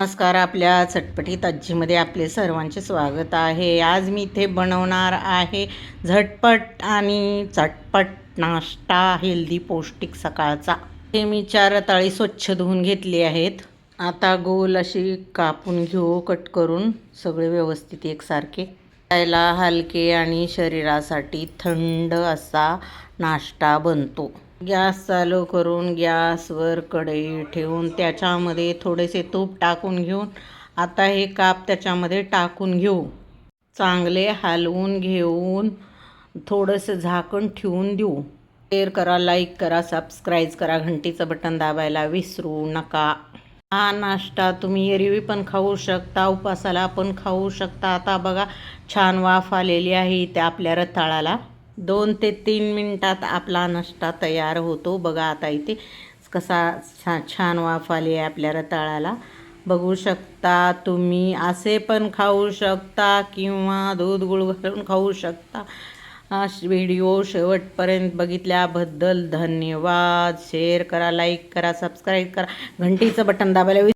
नमस्कार. आपल्या चटपटीत आजीमध्ये आपले सर्वांचे स्वागत आहे. आज मी इथे बनवणार आहे झटपट आणि चटपट नाश्ता, हेल्दी पौष्टिक सकाळचा. हे मी 4 रताळी स्वच्छ धुवून घेतली आहेत. आता गोल अशी कापून घेऊ, कट करून सगळे व्यवस्थित एकसारखे. खायला हलके आणि शरीरासाठी थंड असा नाश्ता बनतो. गॅस चालू करून गॅसवर कढई ठेवून त्याच्यामध्ये थोडेसे तूप टाकून घेऊन आता हे काप त्याच्यामध्ये टाकून घेऊ. चांगले हलवून घेऊन थोडंसं झाकण ठेवून देऊ. शेअर करा, लाईक करा, सबस्क्राईब करा, घंटीचं बटन दाबायला विसरू नका. हा नाश्ता तुम्ही एरवी पण खाऊ शकता, उपासाला पण खाऊ शकता. आता बघा छान वाफ आलेली आहे त्या आपल्या रताळाला. 2 ते 3 मिनिटात आपला नाश्ता तयार होतो. बघा आता इथे कसा छान वाफ आली आहे आपल्या रताळाला. बघू शकता तुम्ही. असे पण खाऊ शकता किंवा दूध गुळ घालून खाऊ शकता. व्हिडिओ शेवटपर्यंत बघितल्याबद्दल धन्यवाद. शेअर करा, लाईक करा, सबस्क्राईब करा, घंटीचं बटन दाबायला